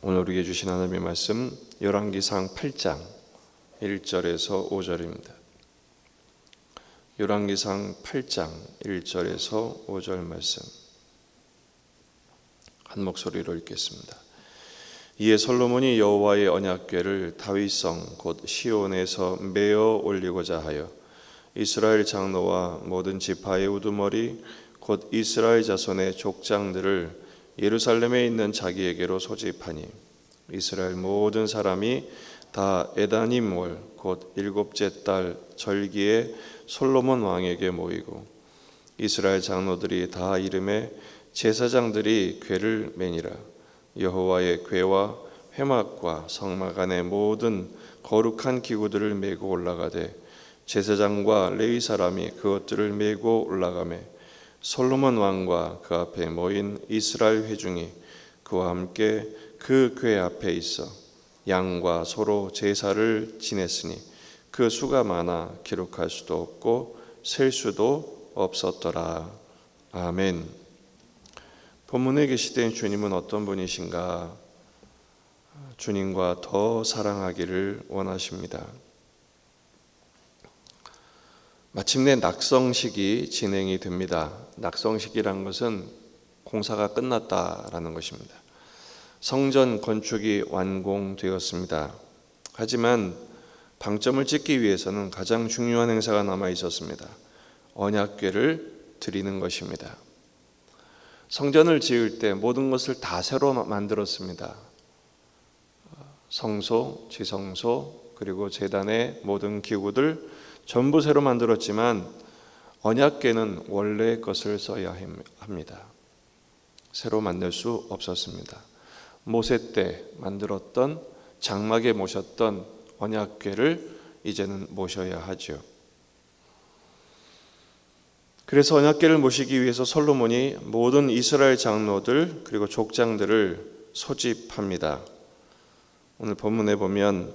오늘 우리에게 주신 하나님의 말씀 열왕기상 8장 1절에서 5절입니다. 열왕기상 8장 1절에서 5절 말씀 한 목소리로 읽겠습니다. 이에 솔로몬이 여호와의 언약궤를 다윗성 곧 시온에서 메어 올리고자 하여 이스라엘 장로와 모든 지파의 우두머리 곧 이스라엘 자손의 족장들을 예루살렘에 있는 자기에게로 소집하니 이스라엘 모든 사람이 다 에다님월 곧 일곱째 달 절기에 솔로몬 왕에게 모이고 이스라엘 장로들이 다 이름에 제사장들이 궤를 매니라. 여호와의 궤와 회막과 성막 안에 모든 거룩한 기구들을 메고 올라가되 제사장과 레위 사람이 그것들을 메고 올라가매 솔로몬 왕과 그 앞에 모인 이스라엘 회중이 그와 함께 그 궤 앞에 있어 양과 소로 제사를 지냈으니 그 수가 많아 기록할 수도 없고 셀 수도 없었더라. 아멘. 본문에 계시된 주님은 어떤 분이신가? 주님과 더 사랑하기를 원하십니다. 마침내 낙성식이 진행이 됩니다. 낙성식이란 것은 공사가 끝났다라는 것입니다. 성전 건축이 완공되었습니다. 하지만 방점을 찍기 위해서는 가장 중요한 행사가 남아 있었습니다. 언약궤를 드리는 것입니다. 성전을 지을 때 모든 것을 다 새로 만들었습니다. 성소, 지성소, 그리고 제단의 모든 기구들 전부 새로 만들었지만 언약궤는 원래 것을 써야 합니다. 새로 만들 수 없었습니다. 모세 때 만들었던 장막에 모셨던 언약궤를 이제는 모셔야 하죠. 그래서 언약궤를 모시기 위해서 솔로몬이 모든 이스라엘 장로들 그리고 족장들을 소집합니다. 오늘 본문에 보면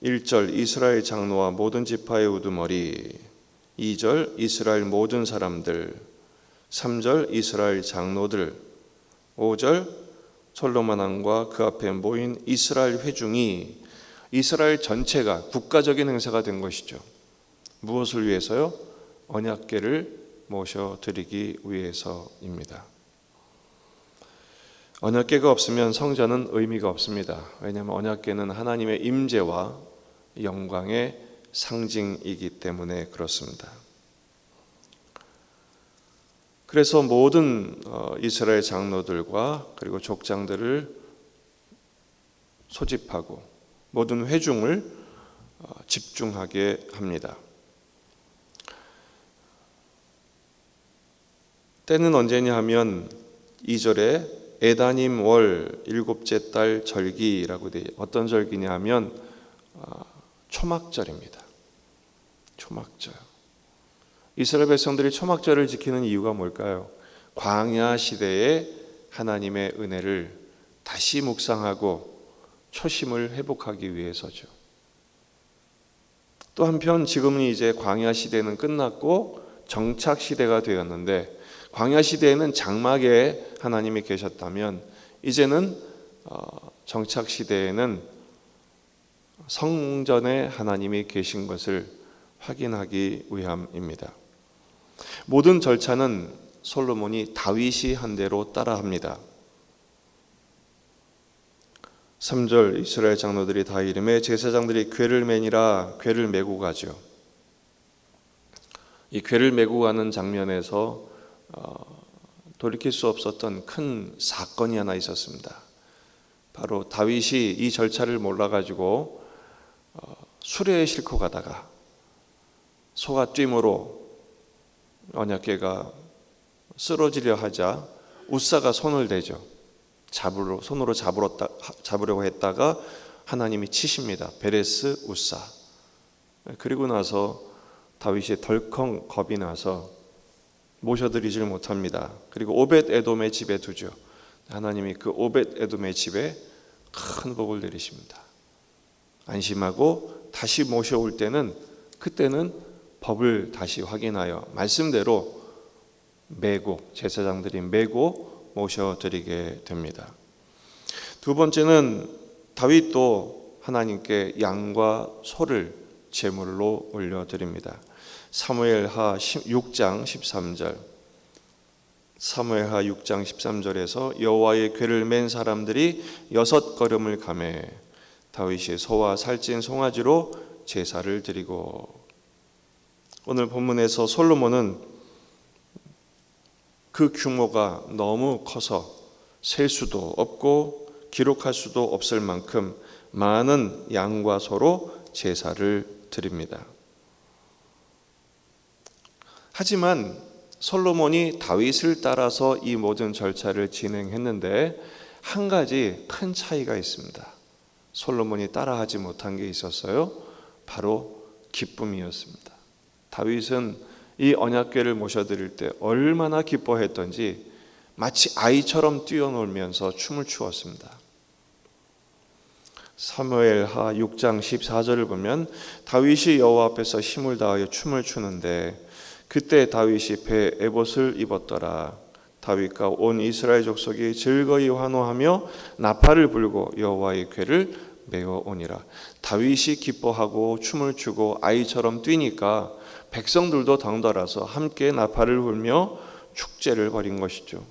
1절 이스라엘 장로와 모든 지파의 우두머리, 2절 이스라엘 모든 사람들, 3절 이스라엘 장로들, 5절 솔로몬 왕과 그 앞에 모인 이스라엘 회중이 이스라엘 전체가 국가적인 행사가 된 것이죠. 무엇을 위해서요? 언약궤를 모셔드리기 위해서입니다. 언약궤가 없으면 성전은 의미가 없습니다. 왜냐하면 언약궤는 하나님의 임재와 영광의 상징이기 때문에 그렇습니다. 그래서 모든 이스라엘 장로들과 그리고 족장들을 소집하고 모든 회중을 집중하게 합니다. 때는 언제냐 하면 2절에 에다님 월 일곱째 달 절기라고 되어 어떤 절기냐 하면 초막절입니다. 초막절. 이스라엘 백성들이 초막절을 지키는 이유가 뭘까요? 광야 시대에 하나님의 은혜를 다시 묵상하고 초심을 회복하기 위해서죠. 또 한편 지금은 이제 광야 시대는 끝났고 정착 시대가 되었는데 광야 시대에는 장막에 하나님이 계셨다면 이제는 정착 시대에는 성전에 하나님이 계신 것을 확인하기 위함입니다. 모든 절차는 솔로몬이 다윗이 한 대로 따라합니다. 3절 이스라엘 장로들이 다 이름에 제사장들이 궤를 매니라. 궤를 메고 가죠. 이 궤를 메고 가는 장면에서 돌이킬 수 없었던 큰 사건이 하나 있었습니다. 바로 다윗이 이 절차를 몰라가지고 수레에 싣고 가다가 소가 뜀으로 언약궤가 쓰러지려 하자 우사가 손을 대죠. 손으로 잡으려고 했다가 하나님이 치십니다. 베레스 우사. 그리고 나서 다윗이 덜컹 겁이 나서 모셔드리질 못합니다. 그리고 오벳 에돔의 집에 두죠. 하나님이 그 오벳 에돔의 집에 큰 복을 내리십니다. 안심하고 다시 모셔올 때는 그때는 법을 다시 확인하여 말씀대로 메고 제사장들이 메고 모셔드리게 됩니다. 두 번째는 다윗도 하나님께 양과 소를 제물로 올려드립니다. 사무엘하 6장 13절, 사무엘하 6장 13절에서 여호와의 궤를 맨 사람들이 6걸음을 가매 다윗이 소와 살찐 송아지로 제사를 드리고. 오늘 본문에서 솔로몬은 그 규모가 너무 커서 셀 수도 없고 기록할 수도 없을 만큼 많은 양과 소로 제사를 드립니다. 하지만 솔로몬이 다윗을 따라서 이 모든 절차를 진행했는데 한 가지 큰 차이가 있습니다. 솔로몬이 따라하지 못한 게 있었어요. 바로 기쁨이었습니다. 다윗은 이 언약궤를 모셔드릴 때 얼마나 기뻐했던지 마치 아이처럼 뛰어놀면서 춤을 추었습니다. 사무엘하 6장 14절을 보면 다윗이 여호와 앞에서 힘을 다하여 춤을 추는데 그때 다윗이 배에 에봇을 입었더라. 다윗과 온 이스라엘 족속이 즐거이 환호하며 나팔을 불고 여호와의 궤를 메어오니라. 다윗이 기뻐하고 춤을 추고 아이처럼 뛰니까 백성들도 덩달아서 함께 나팔을 불며 축제를 벌인 것이죠.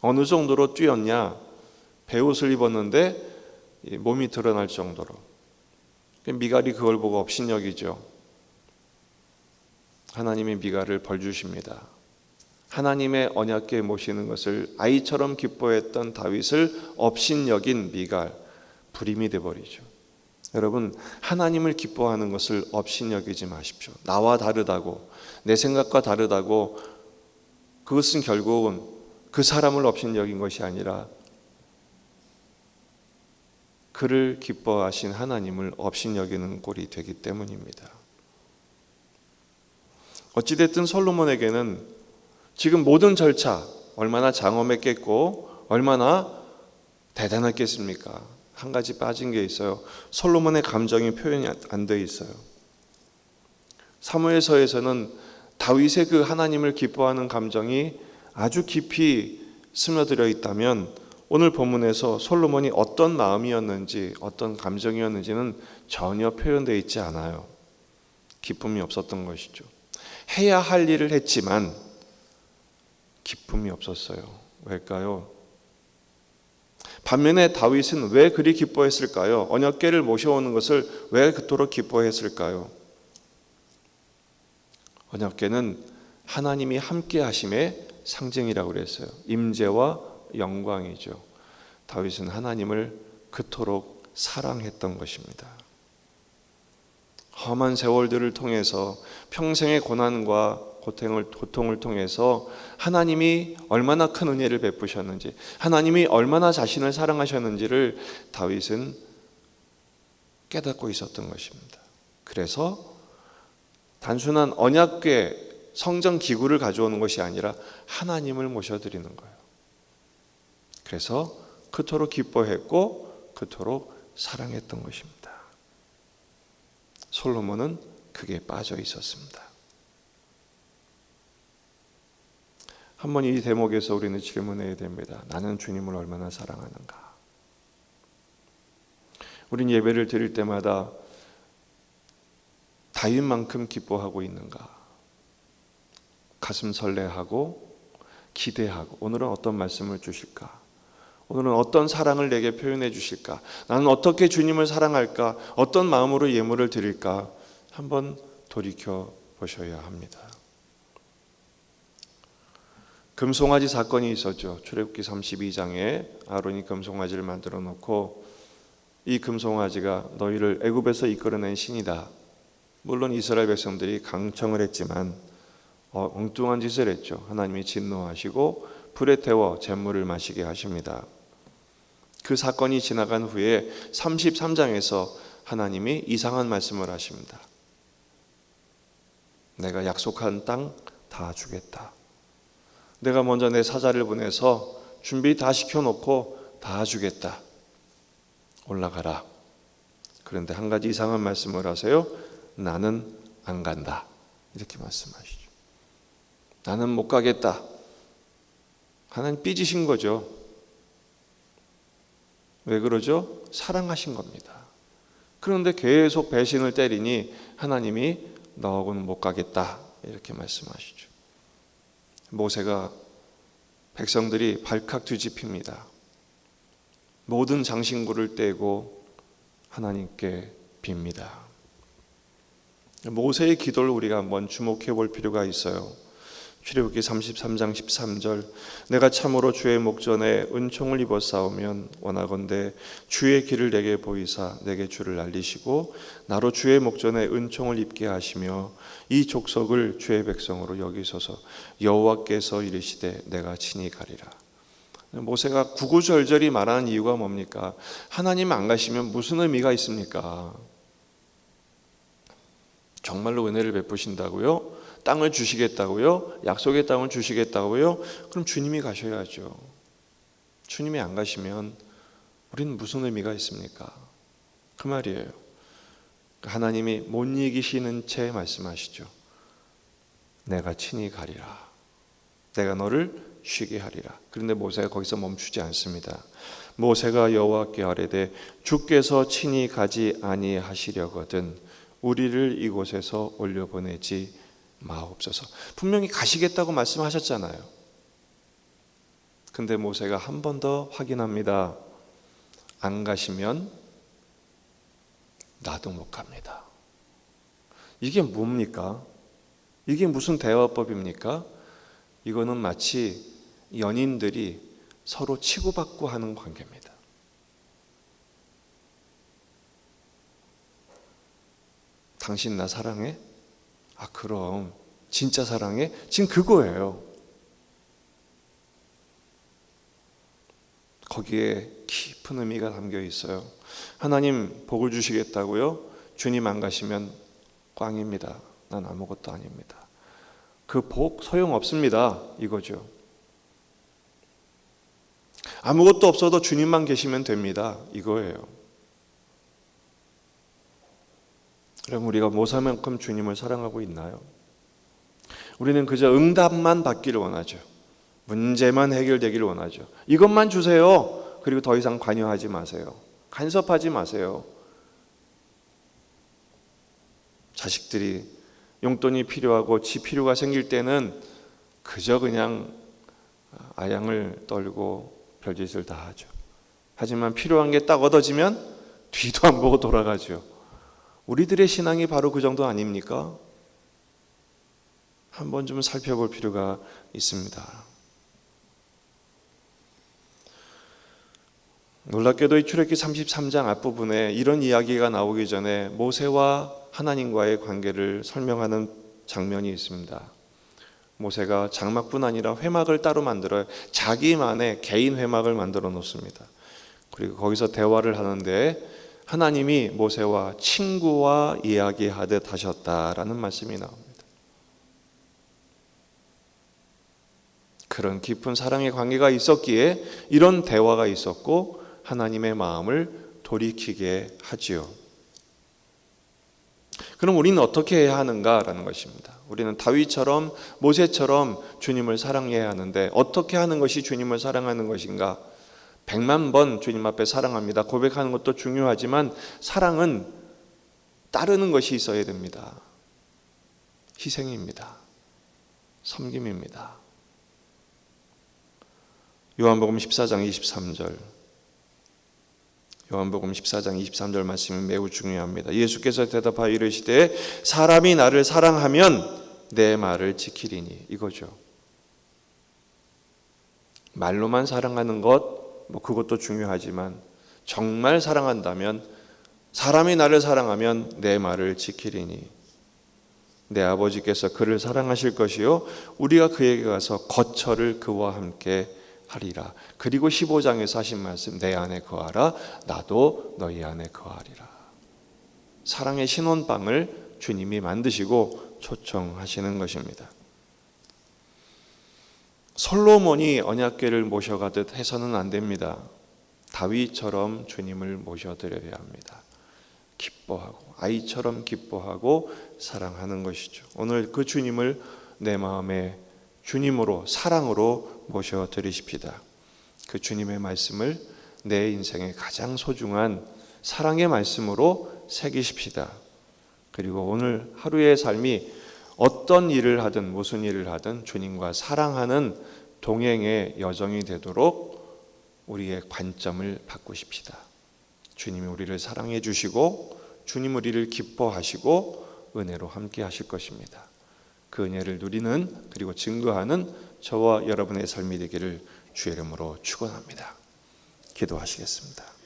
어느 정도로 뛰었냐? 베옷을 입었는데 몸이 드러날 정도로. 미갈이 그걸 보고 업신여기죠. 하나님이 미갈을 벌주십니다. 하나님의 언약궤에 모시는 것을 아이처럼 기뻐했던 다윗을 업신여긴 미갈, 불임이 되어버리죠. 여러분, 하나님을 기뻐하는 것을 업신여기지 마십시오. 나와 다르다고, 내 생각과 다르다고 그것은 결국은 그 사람을 업신여긴 것이 아니라 그를 기뻐하신 하나님을 업신여기는 꼴이 되기 때문입니다. 어찌됐든 솔로몬에게는 지금 모든 절차 얼마나 장엄했겠고 얼마나 대단했겠습니까? 한 가지 빠진 게 있어요. 솔로몬의 감정이 표현이 안 돼 있어요. 사무엘서에서는 다윗의 그 하나님을 기뻐하는 감정이 아주 깊이 스며들어 있다면 오늘 본문에서 솔로몬이 어떤 마음이었는지 어떤 감정이었는지는 전혀 표현되어 있지 않아요. 기쁨이 없었던 것이죠. 해야 할 일을 했지만 기쁨이 없었어요. 왜일까요? 반면에 다윗은 왜 그리 기뻐했을까요? 언약궤를 모셔오는 것을 왜 그토록 기뻐했을까요? 언약궤는 하나님이 함께 하심의 상징이라고 그랬어요. 임재와 영광이죠. 다윗은 하나님을 그토록 사랑했던 것입니다. 험한 세월들을 통해서 평생의 고난과 고통을 통해서 하나님이 얼마나 큰 은혜를 베푸셨는지, 하나님이 얼마나 자신을 사랑하셨는지를 다윗은 깨닫고 있었던 것입니다. 그래서 단순한 언약궤 성전 기구를 가져오는 것이 아니라 하나님을 모셔드리는 거예요. 그래서 그토록 기뻐했고 그토록 사랑했던 것입니다. 솔로몬은 그게 빠져 있었습니다. 한번 이 대목에서 우리는 질문해야 됩니다. 나는 주님을 얼마나 사랑하는가? 우린 예배를 드릴 때마다 다윗만큼 기뻐하고 있는가? 가슴 설레하고 기대하고 오늘은 어떤 말씀을 주실까? 오늘은 어떤 사랑을 내게 표현해 주실까? 나는 어떻게 주님을 사랑할까? 어떤 마음으로 예물을 드릴까? 한번 돌이켜 보셔야 합니다. 금송아지 사건이 있었죠. 출애굽기 32장에 아론이 금송아지를 만들어 놓고 이 금송아지가 너희를 애굽에서 이끌어낸 신이다. 물론 이스라엘 백성들이 강청을 했지만 엉뚱한 짓을 했죠. 하나님이 진노하시고 불에 태워 잿물을 마시게 하십니다. 그 사건이 지나간 후에 33장에서 하나님이 이상한 말씀을 하십니다. 내가 약속한 땅 다 주겠다. 내가 먼저 내 사자를 보내서 준비 다 시켜놓고 다 주겠다. 올라가라. 그런데 한 가지 이상한 말씀을 하세요. 나는 안 간다. 이렇게 말씀하시죠. 나는 못 가겠다. 하나님 삐지신 거죠. 왜 그러죠? 사랑하신 겁니다. 그런데 계속 배신을 때리니 하나님이 너하고는 못 가겠다 이렇게 말씀하시죠. 모세가 백성들이 발칵 뒤집힙니다. 모든 장신구를 떼고 하나님께 빕니다. 모세의 기도를 우리가 한번 주목해 볼 필요가 있어요. 출애굽기 33장 13절 내가 참으로 주의 목전에 은총을 입었사오면 원하건대 주의 길을 내게 보이사 내게 주를 알리시고 나로 주의 목전에 은총을 입게 하시며 이 족속을 주의 백성으로 여기소서 여호와께서 이르시되 내가 친히 가리라. 모세가 구구절절히 말하는 이유가 뭡니까? 하나님 안 가시면 무슨 의미가 있습니까? 정말로 은혜를 베푸신다고요? 땅을 주시겠다고요? 약속의 땅을 주시겠다고요? 그럼 주님이 가셔야죠. 주님이 안 가시면 우리는 무슨 의미가 있습니까? 그 말이에요. 하나님이 못 이기시는 채 말씀하시죠. 내가 친히 가리라. 내가 너를 쉬게 하리라. 그런데 모세가 거기서 멈추지 않습니다. 모세가 여호와께 아뢰되 주께서 친히 가지 아니하시려거든 우리를 이곳에서 올려보내지 마옵소서. 분명히 가시겠다고 말씀하셨잖아요. 근데 모세가 한 번 더 확인합니다. 안 가시면 나도 못 갑니다. 이게 뭡니까? 이게 무슨 대화법입니까? 이거는 마치 연인들이 서로 치고받고 하는 관계입니다. 당신 나 사랑해? 아 그럼 진짜 사랑해? 지금 그거예요. 거기에 깊은 의미가 담겨 있어요. 하나님 복을 주시겠다고요? 주님 안 가시면 꽝입니다. 난 아무것도 아닙니다. 그 복 소용없습니다. 이거죠. 아무것도 없어도 주님만 계시면 됩니다. 이거예요. 그럼 우리가 모세만큼 주님을 사랑하고 있나요? 우리는 그저 응답만 받기를 원하죠. 문제만 해결되기를 원하죠. 이것만 주세요. 그리고 더 이상 관여하지 마세요. 간섭하지 마세요. 자식들이 용돈이 필요하고 지 필요가 생길 때는 그저 그냥 아양을 떨고 별짓을 다 하죠. 하지만 필요한 게 딱 얻어지면 뒤도 안 보고 돌아가죠. 우리들의 신앙이 바로 그 정도 아닙니까? 한번 좀 살펴볼 필요가 있습니다. 놀랍게도 이 출애굽기 33장 앞부분에 이런 이야기가 나오기 전에 모세와 하나님과의 관계를 설명하는 장면이 있습니다. 모세가 장막뿐 아니라 회막을 따로 만들어 자기만의 개인 회막을 만들어 놓습니다. 그리고 거기서 대화를 하는데 하나님이 모세와 친구와 이야기하듯 하셨다라는 말씀이 나옵니다. 그런 깊은 사랑의 관계가 있었기에 이런 대화가 있었고 하나님의 마음을 돌이키게 하지요. 그럼 우리는 어떻게 해야 하는가라는 것입니다. 우리는 다윗처럼 모세처럼 주님을 사랑해야 하는데 어떻게 하는 것이 주님을 사랑하는 것인가? 100만 번 주님 앞에 사랑합니다. 고백하는 것도 중요하지만 사랑은 따르는 것이 있어야 됩니다. 희생입니다. 섬김입니다. 요한복음 14장 23절 요한복음 14장 23절 말씀이 매우 중요합니다. 예수께서 대답하여 이르시되 사람이 나를 사랑하면 내 말을 지키리니 이거죠. 말로만 사랑하는 것 뭐 그것도 중요하지만 정말 사랑한다면 사람이 나를 사랑하면 내 말을 지키리니 내 아버지께서 그를 사랑하실 것이요 우리가 그에게 가서 거처를 그와 함께 하리라. 그리고 15장에서 하신 말씀 내 안에 거하라 나도 너희 안에 거하리라. 사랑의 신혼방을 주님이 만드시고 초청하시는 것입니다. 솔로몬이 언약궤를 모셔가듯 해서는 안 됩니다. 다윗처럼 주님을 모셔드려야 합니다. 기뻐하고 아이처럼 기뻐하고 사랑하는 것이죠. 오늘 그 주님을 내 마음에 주님으로 사랑으로 모셔드리십시다. 그 주님의 말씀을 내 인생의 가장 소중한 사랑의 말씀으로 새기십시다. 그리고 오늘 하루의 삶이 어떤 일을 하든 무슨 일을 하든 주님과 사랑하는 동행의 여정이 되도록 우리의 관점을 바꾸십시다. 주님이 우리를 사랑해 주시고 주님 우리를 기뻐하시고 은혜로 함께 하실 것입니다. 그 은혜를 누리는 그리고 증거하는 저와 여러분의 삶이 되기를 주의 이름으로 축원합니다. 기도하시겠습니다.